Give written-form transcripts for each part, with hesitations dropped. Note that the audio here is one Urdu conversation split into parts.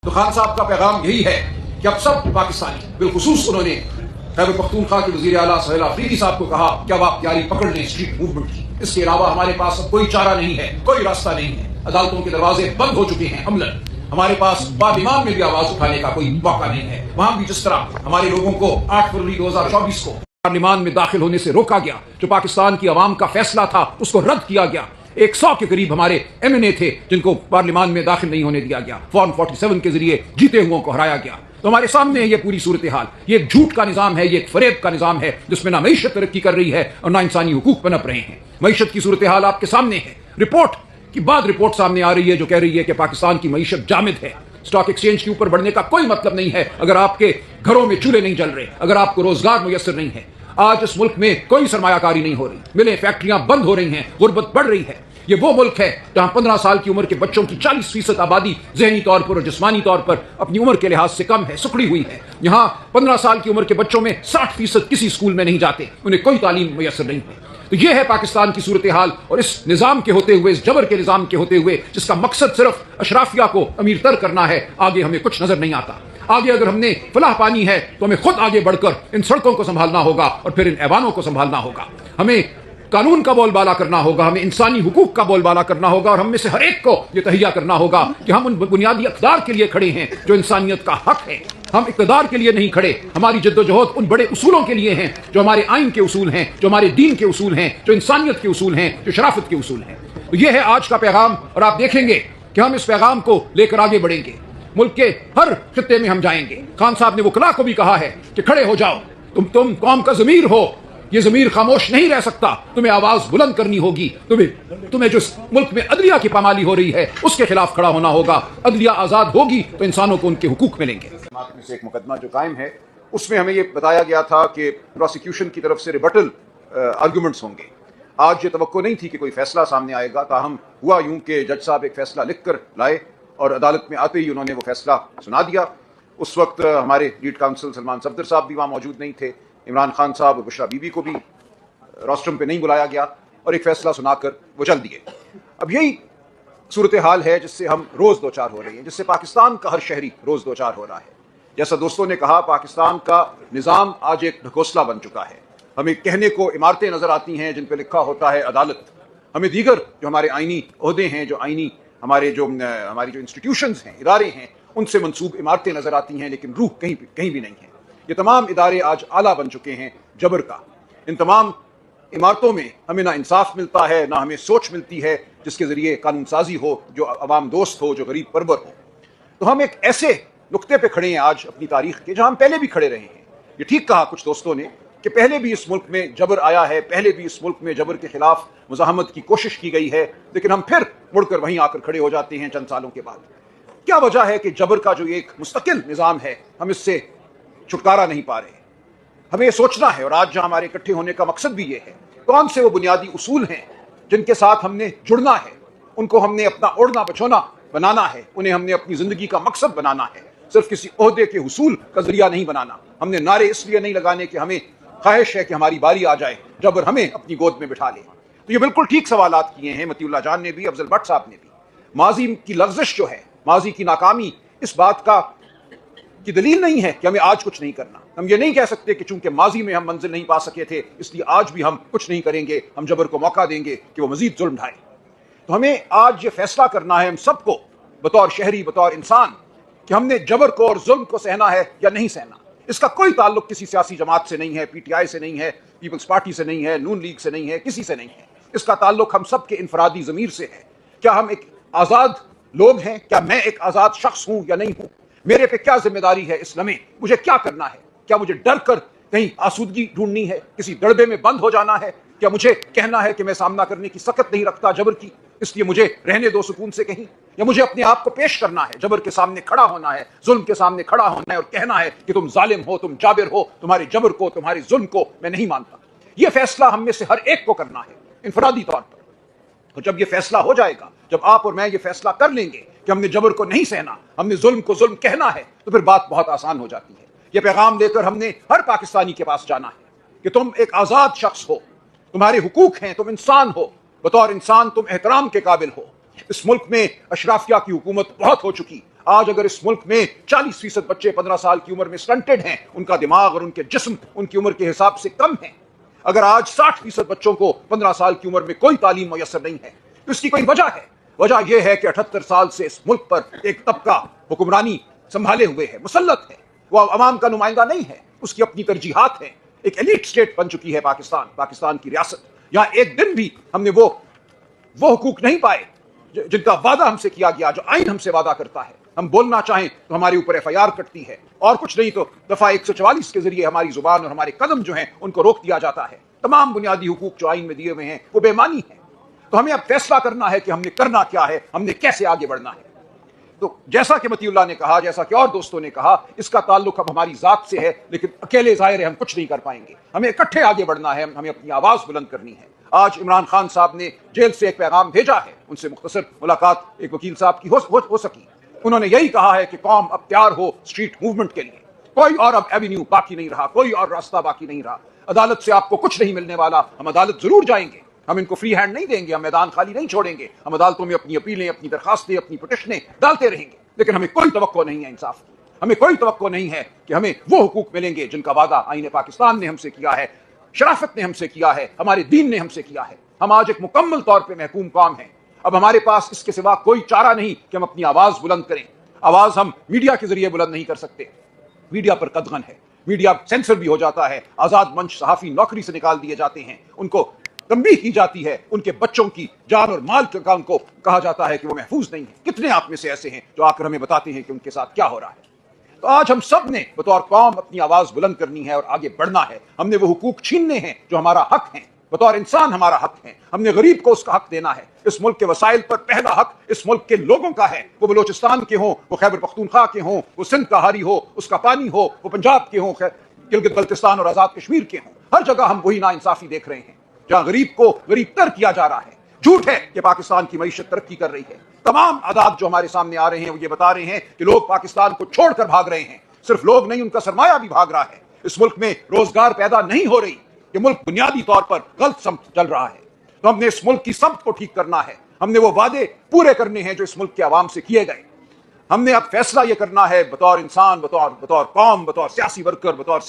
تو خان صاحب کا پیغام یہی ہے کہ اب سب پاکستانی، بالخصوص انہوں نے خیبر پختونخوا کے وزیر اعلیٰ سہیل آفریدی صاحب کو کہا کہ اب آپ تیاری پکڑ لیں اسٹریٹ موومنٹ کی، اس کے علاوہ ہمارے پاس اب کوئی چارہ نہیں ہے، کوئی راستہ نہیں ہے، عدالتوں کے دروازے بند ہو چکے ہیں عملاً، ہمارے پاس پارلیمان میں بھی آواز اٹھانے کا کوئی موقع نہیں ہے، وہاں بھی جس طرح ہمارے لوگوں کو 8 فروری 2024 کو پارلیمان میں داخل ہونے سے روکا گیا، جو پاکستان کی عوام کا فیصلہ تھا اس کو رد کیا گیا، 100 کے قریب ہمارے ایم این اے تھے جن کو پارلیمان میں داخل نہیں ہونے دیا گیا، فارم 47 کے ذریعے جیتے ہوئوں کو ہرایا گیا، تو ہمارے سامنے ہے یہ پوری صورتحال، یہ ایک جھوٹ کا نظام ہے، یہ ایک فریب کا نظام ہے جس میں نہ معیشت ترقی کر رہی ہے اور نہ انسانی حقوق پنپ رہے ہیں۔ معیشت کی صورتحال آپ کے سامنے ہے، رپورٹ کی بعد رپورٹ سامنے آ رہی ہے جو کہہ رہی ہے کہ پاکستان کی معیشت جامد ہے، اسٹاک ایکسچینج کے اوپر بڑھنے کا کوئی مطلب نہیں ہے اگر آپ کے گھروں میں چولہے نہیں جل رہے، اگر آپ کو روزگار میسر نہیں ہے۔ آج اس ملک میں کوئی سرمایہ کاری نہیں ہو رہی، ملیں فیکٹریاں بند ہو رہی ہیں، غربت بڑھ رہی ہے۔ یہ وہ ملک ہے جہاں 15 سال کی عمر کے بچوں کی 40% آبادی ذہنی طور پر اور جسمانی طور پر اپنی عمر کے لحاظ سے کم ہے، سکڑی ہوئی ہے۔ یہاں 15 سال کی عمر کے بچوں میں 60% کسی اسکول میں نہیں جاتے، انہیں کوئی تعلیم میسر نہیں ہے۔ تو یہ ہے پاکستان کی صورتحال، اور اس نظام کے ہوتے ہوئے، اس جبر کے نظام کے ہوتے ہوئے جس کا مقصد صرف اشرافیہ کو امیر تر کرنا ہے، آگے ہمیں کچھ نظر نہیں آتا۔ آگے اگر ہم نے فلاح پانی ہے تو ہمیں خود آگے بڑھ کر ان سڑکوں کو سنبھالنا ہوگا اور پھر ان ایوانوں کو سنبھالنا ہوگا، ہمیں قانون کا بول بالا کرنا ہوگا، ہمیں انسانی حقوق کا بول بالا کرنا ہوگا، اور ہم میں سے ہر ایک کو یہ تہیہ کرنا ہوگا کہ ہم ان بنیادی اقدار کے لیے کھڑے ہیں جو انسانیت کا حق ہے۔ ہم اقتدار کے لیے نہیں کھڑے، ہماری جد و جہد ان بڑے اصولوں کے لیے ہیں جو ہمارے آئین کے اصول ہیں، جو ہمارے دین کے اصول ہیں، جو انسانیت کے اصول ہیں، جو شرافت کے اصول ہیں۔ تو یہ ہے آج کا پیغام، اور آپ دیکھیں گے کہ ہم اس پیغام کو لے کر آگے بڑھیں گے، ملک کے ہر خطے میں ہم جائیں گے۔ خان صاحب نے وکلاء کو بھی کہا ہے کہ کھڑے ہو جاؤ، تم قوم کا ضمیر ہو، یہ ضمیر خاموش نہیں رہ سکتا، تمہیں آواز بلند کرنی ہوگی، تمہیں جو ملک میں عدلیہ کی پامالی ہو رہی ہے اس کے خلاف کھڑا ہونا ہوگا۔ عدلیہ آزاد ہوگی تو انسانوں کو ان کے حقوق ملیں گے۔ میں سے ایک مقدمہ جو قائم ہے اس میں ہمیں یہ بتایا گیا تھا کہ پروسیکیوشن کی طرف سے ریبٹل آرگومنٹس ہوں گے۔ آج یہ توقع نہیں تھی کہ کوئی فیصلہ سامنے آئے گا، تاہم ہوا یوں کہ جج صاحب ایک فیصلہ لکھ کر لائے اور عدالت میں آتے ہی انہوں نے وہ فیصلہ سنا دیا۔ اس وقت ہمارے لیڈ کاؤنسل سلمان صفدر صاحب بھی وہاں موجود نہیں تھے، عمران خان صاحب اور بشرا بی بی کو بھی روسٹرم پہ نہیں بلایا گیا، اور ایک فیصلہ سنا کر وہ چل دیے۔ اب یہی صورتحال ہے جس سے ہم روز دوچار ہو رہے ہیں، جس سے پاکستان کا ہر شہری روز دوچار ہو رہا ہے۔ جیسا دوستوں نے کہا، پاکستان کا نظام آج ایک ڈھکوسلا بن چکا ہے۔ ہمیں کہنے کو عمارتیں نظر آتی ہیں جن پہ لکھا ہوتا ہے عدالت، ہمیں دیگر جو ہمارے آئینی عہدے ہیں، جو آئینی ہماری جو انسٹیٹیوشنز ہیں، ادارے ہیں، ان سے منسوب عمارتیں نظر آتی ہیں، لیکن روح کہیں بھی نہیں ہے۔ یہ تمام ادارے آج آلہ بن چکے ہیں جبر کا۔ ان تمام عمارتوں میں ہمیں نہ انصاف ملتا ہے، نہ ہمیں سوچ ملتی ہے جس کے ذریعے قانون سازی ہو، جو عوام دوست ہو، جو غریب پرور ہو۔ تو ہم ایک ایسے نقطے پہ کھڑے ہیں آج اپنی تاریخ کے جہاں ہم پہلے بھی کھڑے رہے ہیں۔ یہ ٹھیک کہا کچھ دوستوں نے کہ پہلے بھی اس ملک میں جبر آیا ہے، پہلے بھی اس ملک میں جبر کے خلاف مزاحمت کی کوشش کی گئی ہے، لیکن ہم پھر مڑ کر وہیں آ کر کھڑے ہو جاتے ہیں چند سالوں کے بعد۔ کیا وجہ ہے کہ جبر کا جو ایک مستقل نظام ہے ہم اس سے چھٹکارا نہیں پا رہے؟ ہمیں یہ سوچنا ہے، اور آج جہاں ہمارے اکٹھے ہونے کا مقصد بھی یہ ہے، کون سے وہ بنیادی اصول ہیں جن کے ساتھ ہم نے جڑنا ہے، ان کو ہم نے اپنا اوڑھنا بچھونا بنانا ہے، انہیں ہم نے اپنی زندگی کا مقصد بنانا ہے، صرف کسی عہدے کے حصول کا ذریعہ نہیں بنانا۔ ہم نے نعرے اس لیے نہیں لگانے کہ ہمیں خواہش ہے کہ ہماری باری آ جائے، جبر ہمیں اپنی گود میں بٹھا لے۔ تو یہ بالکل ٹھیک سوالات کیے ہیں مطیع اللہ جان نے بھی، افضل بٹ صاحب نے بھی۔ ماضی کی لغزش جو ہے، ماضی کی ناکامی، اس بات کی دلیل نہیں ہے کہ ہمیں آج کچھ نہیں کرنا۔ ہم یہ نہیں کہہ سکتے کہ چونکہ ماضی میں ہم منزل نہیں پا سکے تھے اس لیے آج بھی ہم کچھ نہیں کریں گے، ہم جبر کو موقع دیں گے کہ وہ مزید ظلم ڈھائے۔ تو ہمیں آج یہ فیصلہ کرنا ہے ہم سب کو، بطور شہری، بطور انسان، کہ ہم نے جبر کو اور ظلم کو سہنا ہے یا نہیں سہنا۔ اس کا کوئی تعلق کسی سیاسی جماعت سے نہیں ہے، پی ٹی آئی سے نہیں ہے، پیپلز پارٹی سے نہیں ہے، نون لیگ سے نہیں ہے، کسی سے نہیں ہے۔ اس کا تعلق ہم سب کے انفرادی ضمیر سے ہے۔ کیا ہم ایک آزاد لوگ ہیں؟ کیا میں ایک آزاد شخص ہوں یا نہیں ہوں؟ میرے پہ کیا ذمہ داری ہے اس لمحے؟ مجھے کیا کرنا ہے؟ کیا مجھے ڈر کر کہیں آسودگی ڈھونڈنی ہے، کسی دڑبے میں بند ہو جانا ہے؟ کیا مجھے کہنا ہے کہ میں سامنا کرنے کی سخت نہیں رکھتا جبر کی، اس لیے مجھے رہنے دو سکون سے کہیں؟ یا مجھے اپنے آپ کو پیش کرنا ہے، جبر کے سامنے کھڑا ہونا ہے، ظلم کے سامنے کھڑا ہونا ہے اور کہنا ہے کہ تم ظالم ہو، تم جابر ہو، تمہارے جبر کو، تمہارے ظلم کو میں نہیں مانتا؟ یہ فیصلہ ہم میں سے ہر ایک کو کرنا ہے انفرادی طور پر۔ تو جب یہ فیصلہ ہو جائے گا، جب آپ اور میں یہ فیصلہ کر لیں گے کہ ہم نے جبر کو نہیں سہنا، ہم نے ظلم کو ظلم کہنا ہے، تو پھر بات بہت آسان ہو جاتی ہے۔ یہ پیغام لے کر ہم نے ہر پاکستانی کے پاس جانا ہے کہ تم ایک آزاد شخص ہو، تمہارے حقوق ہیں، تم انسان ہو، بطور انسان تم احترام کے قابل ہو۔ اس ملک میں اشرافیہ کی حکومت بہت ہو چکی، آج اگر اس ملک میں 40% بچے 15 سال کی عمر میں سٹنٹڈ ہیں، ان کا دماغ اور ان کے جسم ان کی عمر کے حساب سے کم ہیں، اگر آج 60% بچوں کو 15 سال کی عمر میں کوئی تعلیم میسر نہیں ہے، تو اس کی کوئی وجہ ہے۔ وجہ یہ ہے کہ 78 سال سے اس ملک پر ایک طبقہ حکمرانی سنبھالے ہوئے ہے، مسلط ہے، وہ عوام کا نمائندہ نہیں ہے، اس کی اپنی ترجیحات ہیں۔ ایک ایلیٹ اسٹیٹ بن چکی ہے پاکستان کی ریاست، یہاں ایک دن بھی ہم نے وہ حقوق نہیں پائے جن کا وعدہ ہم سے کیا گیا، جو آئین ہم سے وعدہ کرتا ہے۔ ہم بولنا چاہیں تو ہمارے اوپر FIR کٹتی ہے، اور کچھ نہیں تو دفعہ 144 کے ذریعے ہماری زبان اور ہمارے قدم جو ہیں ان کو روک دیا جاتا ہے۔ تمام بنیادی حقوق جو آئین میں دیے ہوئے ہیں وہ بے معنی ہیں۔ تو ہمیں اب فیصلہ کرنا ہے کہ ہم نے کرنا کیا ہے، ہم نے کیسے آگے بڑھنا ہے۔ تو جیسا کہ متی اللہ نے کہا، جیسا کہ اور دوستوں نے کہا، اس کا تعلق اب ہماری ذات سے ہے، لیکن اکیلے ظاہر ہے ہم کچھ نہیں کر پائیں گے، ہمیں اکٹھے آگے بڑھنا ہے، ہمیں اپنی آواز بلند کرنی ہے۔ آج عمران خان صاحب نے جیل سے ایک پیغام بھیجا ہے، ان سے مختصر ملاقات ایک وکیل صاحب کی ہو سکی۔ انہوں نے یہی کہا ہے کہ قوم اب تیار ہو اسٹریٹ موومنٹ کے لیے، کوئی اور اب ایونیو باقی نہیں رہا، کوئی اور راستہ باقی نہیں رہا۔ عدالت سے آپ کو کچھ نہیں ملنے والا، ہم عدالت ضرور جائیں گے، ہم ان کو فری ہینڈ نہیں دیں گے، ہم میدان خالی نہیں چھوڑیں گے، ہم عدالتوں میں اپنی اپیلیں، اپنی درخواستیں، اپنی پٹیشنیں ڈالتے رہیں گے، لیکن ہمیں کوئی توقع نہیں ہے انصاف کی، ہمیں کوئی توقع نہیں ہے کہ ہمیں وہ حقوق ملیں گے جن کا وعدہ آئین پاکستان نے ہم سے کیا ہے، شرافت نے ہم سے کیا ہے، ہمارے دین نے ہم سے کیا ہے۔ ہم آج ایک مکمل طور پہ محکوم قوم ہیں، اب ہمارے پاس اس کے سوا کوئی چارہ نہیں کہ ہم اپنی آواز بلند کریں۔ آواز ہم میڈیا کے ذریعے بلند نہیں کر سکتے، میڈیا پر قدغن ہے، میڈیا سینسر بھی ہو جاتا ہے، آزاد منچ صحافی نوکری سے نکال دیے جاتے ہیں، ان کو تنبیہ کی جاتی ہے، ان کے بچوں کی جان اور مال کا ان کو کہا جاتا ہے کہ وہ محفوظ نہیں ہے۔ کتنے آپ میں سے ایسے ہیں جو آ کر ہمیں بتاتے ہیں کہ ان کے ساتھ کیا ہو رہا ہے؟ تو آج ہم سب نے بطور قوم اپنی آواز بلند کرنی ہے اور آگے بڑھنا ہے۔ ہم نے وہ حقوق چھیننے ہیں جو ہمارا حق ہیں، بطور انسان ہمارا حق ہے، ہم نے غریب کو اس کا حق دینا ہے۔ اس ملک کے وسائل پر پہلا حق اس ملک کے لوگوں کا ہے، وہ بلوچستان کے ہوں، وہ خیبر پختونخوا کے ہوں، وہ سندھ کا ہاری ہو، اس کا پانی ہو، وہ پنجاب کے ہوں، گلگت بلتستان اور آزاد کشمیر کے ہوں۔ ہر جگہ ہم وہی ناانصافی دیکھ رہے ہیں، جہاں غریب کو غریب تر کیا جا رہا ہے۔ جھوٹ ہے کہ پاکستان کی معیشت ترقی کر رہی ہے، تمام اعداد جو ہمارے سامنے آ رہے ہیں وہ یہ بتا رہے ہیں کہ لوگ پاکستان کو چھوڑ کر بھاگ رہے ہیں۔ صرف لوگ نہیں، ان کا سرمایہ بھی بھاگ رہا ہے۔ اس ملک میں روزگار پیدا نہیں ہو رہی، یہ ملک بنیادی طور پر غلط سمت چل رہا ہے۔ تو ہم نے اس ملک کی سمت کو ٹھیک کرنا ہے، ہم نے وہ وعدے پورے کرنے ہیں جو اس ملک کے عوام سے کیے گئے۔ ہم نے اب فیصلہ یہ کرنا ہے بطور انسان، بطور قوم، بطور سیاسی ورکر، بطور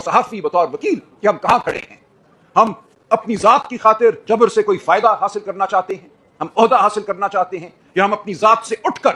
صحافی، بطور وکیل، کہ ہم کہاں کھڑے ہیں۔ ہم اپنی ذات کی خاطر جبر سے کوئی فائدہ حاصل کرنا چاہتے ہیں، ہم عہدہ حاصل کرنا چاہتے ہیں، یا ہم اپنی ذات سے اٹھ کر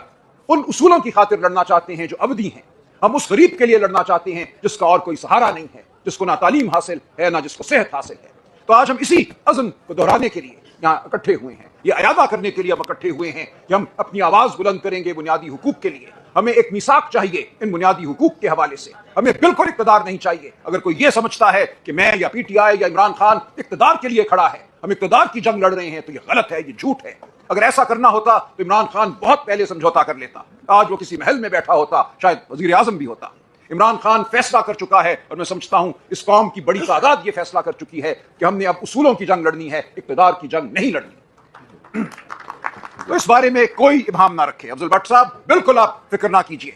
ان اصولوں کی خاطر لڑنا چاہتے ہیں جو ابدی ہیں۔ ہم اس غریب کے لیے لڑنا چاہتے ہیں جس کا اور کوئی سہارا نہیں ہے، جس کو نہ تعلیم حاصل ہے، نہ جس کو صحت حاصل ہے۔ تو آج ہم اسی عزم کو دہرانے کے لیے یہاں اکٹھے ہوئے ہیں، یہ اعادہ کرنے کے لیے ہم اکٹھے ہوئے ہیں کہ ہم اپنی آواز بلند کریں گے بنیادی حقوق کے لیے۔ ہمیں ایک میثاق چاہیے ان بنیادی حقوق کے حوالے سے، ہمیں بالکل اقتدار نہیں چاہیے۔ اگر کوئی یہ سمجھتا ہے کہ میں یا PTI یا عمران خان اقتدار کے لیے کھڑا ہے، ہم اقتدار کی جنگ لڑ رہے ہیں، تو یہ غلط ہے، یہ جھوٹ ہے۔ اگر ایسا کرنا ہوتا تو عمران خان بہت پہلے سمجھوتا کر لیتا، آج وہ کسی محل میں بیٹھا ہوتا، شاید وزیر اعظم بھی ہوتا۔ عمران خان فیصلہ کر چکا ہے، اور میں سمجھتا ہوں اس قوم کی بڑی تعداد یہ فیصلہ کر چکی ہے کہ ہم نے اب اصولوں کی جنگ لڑنی ہے، اقتدار کی جنگ نہیں لڑنی۔ تو اس بارے میں کوئی ابہام نہ رکھے افضل بٹ صاحب، بالکل آپ فکر نہ کیجیے۔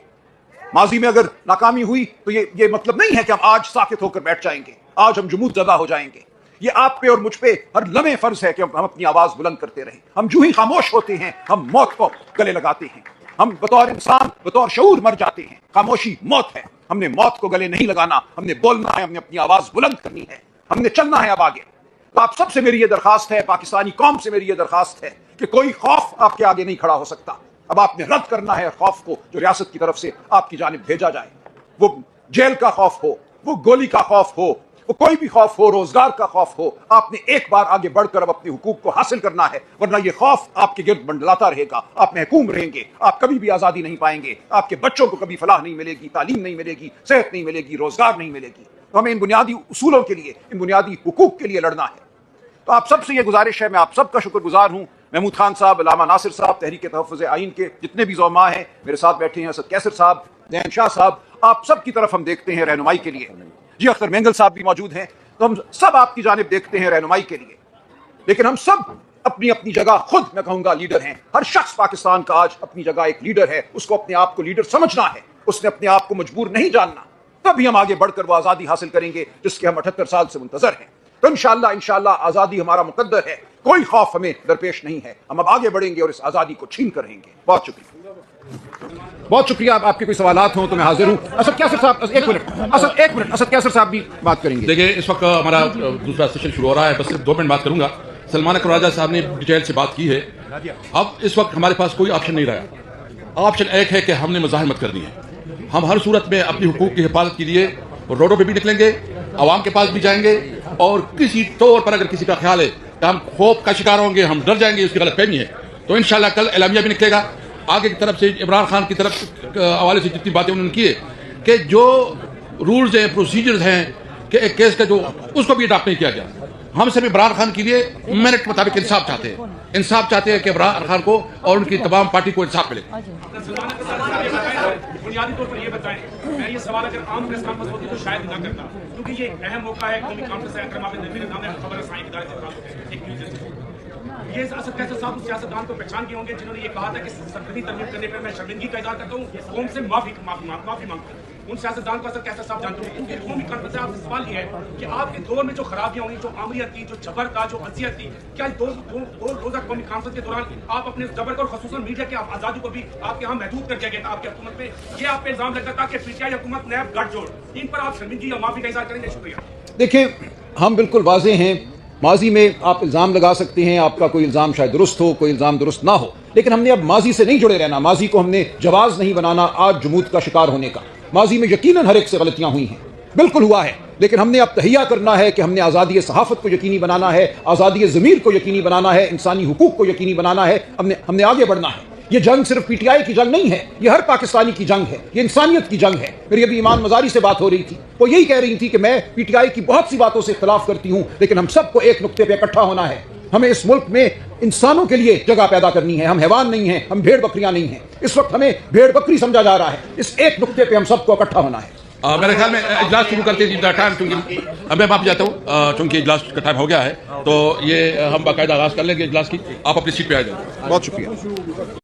ماضی میں اگر ناکامی ہوئی تو یہ مطلب نہیں ہے کہ ہم آج ساکت ہو کر بیٹھ جائیں گے، آج ہم جمود زدہ ہو جائیں گے۔ یہ آپ پہ اور مجھ پہ ہر لمحے فرض ہے کہ ہم اپنی آواز بلند کرتے رہیں۔ ہم جو ہی خاموش ہوتے ہیں ہم موت کو گلے لگاتے ہیں، ہم بطور انسان بطور شعور مر جاتے ہیں۔ خاموشی موت ہے، ہم نے موت کو گلے نہیں لگانا، ہم نے بولنا ہے، ہم نے اپنی آواز بلند کرنی ہے، ہم نے چلنا ہے اب آگے۔ تو آپ سب سے میری یہ درخواست ہے، پاکستانی قوم سے میری یہ درخواست ہے کہ کوئی خوف آپ کے آگے نہیں کھڑا ہو سکتا۔ اب آپ نے رد کرنا ہے خوف کو جو ریاست کی طرف سے آپ کی جانب بھیجا جائے، وہ جیل کا خوف ہو، وہ گولی کا خوف ہو، وہ کوئی بھی خوف ہو، روزگار کا خوف ہو۔ آپ نے ایک بار آگے بڑھ کر اب اپنے حقوق کو حاصل کرنا ہے، ورنہ یہ خوف آپ کے گرد منڈلاتا رہے گا، آپ محکوم رہیں گے، آپ کبھی بھی آزادی نہیں پائیں گے، آپ کے بچوں کو کبھی فلاح نہیں ملے گی، تعلیم نہیں ملے گی، صحت نہیں ملے گی، روزگار نہیں ملے گی۔ تو ہمیں ان بنیادی اصولوں کے لیے، ان بنیادی حقوق کے لیے لڑنا ہے۔ تو آپ سب سے یہ گزارش ہے، میں آپ سب کا شکر گزار ہوں، محمود خان صاحب، علامہ ناصر صاحب، تحریک تحفظ آئین کے جتنے بھی زعماء ہیں میرے ساتھ بیٹھے ہیں، اسد کیسر صاحب، زین شاہ صاحب، آپ سب کی طرف ہم دیکھتے ہیں رہنمائی کے لیے۔ جی اختر مینگل صاحب بھی موجود ہیں، تو ہم سب آپ کی جانب دیکھتے ہیں رہنمائی کے لیے۔ لیکن ہم سب اپنی اپنی جگہ خود میں کہوں گا لیڈر ہیں۔ ہر شخص پاکستان کا آج اپنی جگہ ایک لیڈر ہے، اس کو اپنے آپ کو لیڈر سمجھنا ہے، اس نے اپنے آپ کو مجبور نہیں جاننا، تبھی ہم آگے بڑھ کر وہ آزادی حاصل کریں گے جس کے ہم 78 سال سے منتظر ہیں۔ تو انشاءاللہ آزادی ہمارا مقدر ہے، کوئی خوف ہمیں درپیش نہیں ہے، ہم اب آگے بڑھیں گے اور اس آزادی کو چھین کر رہیں گے۔ بہت شکریہ۔ بہت شکریہ. آپ کے کوئی سوالات ہوں تو میں حاضر ہوں. اسد کیسر صاحب ایک منٹ اسد کیسر صاحب بھی بات کریں گے. دیکھیے اس وقت ہمارا دوسرا سیشن شروع ہو رہا ہے, بس صرف 2 منٹ بات کروں گا. سلمان اکبر راجہ صاحب نے ڈیٹیل سے بات کی ہے. اب اس وقت ہمارے پاس کوئی آپشن نہیں رہا. آپشن ایک ہے کہ ہم نے مزاحمت کرنی ہے. ہم ہر صورت میں اپنی حقوق کی حفاظت کے لیے روڈوں پہ بھی نکلیں گے, عوام کے پاس بھی جائیں گے, اور کسی طور پر اگر کسی کا خیال ہے کہ ہم خوف کا شکار ہوں گے, ہم ڈر جائیں گے, اس کی غلط فہمی ہے, تو انشاءاللہ کل اعلامیہ بھی نکلے گا. آگے کی طرف سے عمران خان کی طرف حوالے سے جتنی باتیں انہوں نے کی ہے کہ جو رولز ہیں, پروسیجرز ہیں کہ ایک کیس کا جو اس کو بھی اڈاپٹ نہیں کیا گیا. ہم صرف عمران خان کے لیے میرٹ کے مطابق انصاف چاہتے ہیں کہ عمران خان کو اور ان کی تمام پارٹی کو انصاف ملے. بنیادی طور پر یہ بتائیں, میں یہ سوال اگر عام پریس کانفرنس ہوتی تو شاید نہ کرتا, کیونکہ یہ ایک اہم موقع ہے. قومی کانفرنس ہے, اکرم آپ نے نظام خبر رسائی کے ادارے سے تعلق ہے, ایک نیوز. یہ اسد کیسر صاحب اس سیاستدان کو پہچان کے ہوں گے جنہوں نے یہ کہا تھا کہ سرکاری ترمیم کرنے پر میں شرمندگی کا اظہار کرتا ہوں, قوم سے معافی مانگتا ہوں. ان سیاستدان کو اسد کیسر صاحب جانتے ہیں. کیونکہ قومی کانفرنس سے آپ سے سوال یہ ہے کہ آپ کے دور میں جو خرابیاں ہوئی, جو آمریت تھی, جو جبر تھا, جو اذیت تھی, کیا دو روزہ قومی کانفرنس کے دوران آپ اپنے جبر کو, خصوصاً میڈیا کی آزادی کو بھی آپ کے ہاں محدود کر دیا گیا تھا آپ کی حکومت میں؟ یہ آپ پہ الزام لگتا تھا کہ پی ٹی آئی حکومت نیب گٹھ جوڑ, ان پر آپ شرمندگی یا معافی کا اظہار کریں گے؟ شکریہ. دیکھیں, ہم بالکل واضح ہیں. ماضی میں آپ الزام لگا سکتے ہیں, آپ کا کوئی الزام شاید درست ہو, کوئی الزام درست نہ ہو, لیکن ہم نے اب ماضی سے نہیں جڑے رہنا. ماضی کو ہم نے جواز نہیں بنانا آج جمود کا شکار ہونے کا. ماضی میں یقیناً ہر ایک سے غلطیاں ہوئی ہیں, بالکل ہوا ہے, لیکن ہم نے اب تہیہ کرنا ہے کہ ہم نے آزادی صحافت کو یقینی بنانا ہے, آزادی ضمیر کو یقینی بنانا ہے, انسانی حقوق کو یقینی بنانا ہے. ہم نے آگے بڑھنا ہے. یہ جنگ صرف پی ٹی آئی کی جنگ نہیں ہے, یہ ہر پاکستانی کی جنگ ہے, یہ انسانیت کی جنگ ہے. میری ابھی ایمان مزاری سے بات ہو رہی تھی, وہ یہی کہہ رہی تھی کہ میں پی ٹی آئی کی بہت سی باتوں سے اختلاف کرتی ہوں, لیکن ہم سب کو ایک نقطے پہ اکٹھا ہونا ہے. ہمیں اس ملک میں انسانوں کے لیے جگہ پیدا کرنی ہے. ہم حیوان نہیں ہیں, ہم بھیڑ بکریاں نہیں ہیں. اس وقت ہمیں بھیڑ بکری سمجھا جا رہا ہے. اس ایک نقطے پہ ہم سب کو اکٹھا ہونا ہے. میرے خیال میں اجلاس شروع کرتے ہیں ٹائم, کیونکہ اب میں معاف جاتا ہوں چونکہ اجلاس کا ٹائم ہو گیا ہے, تو یہ ہم باقاعدہ آغاز کر لیں گے اجلاس کی. آپ اپنی سیٹ پہ آ جائیں. بہت شکریہ.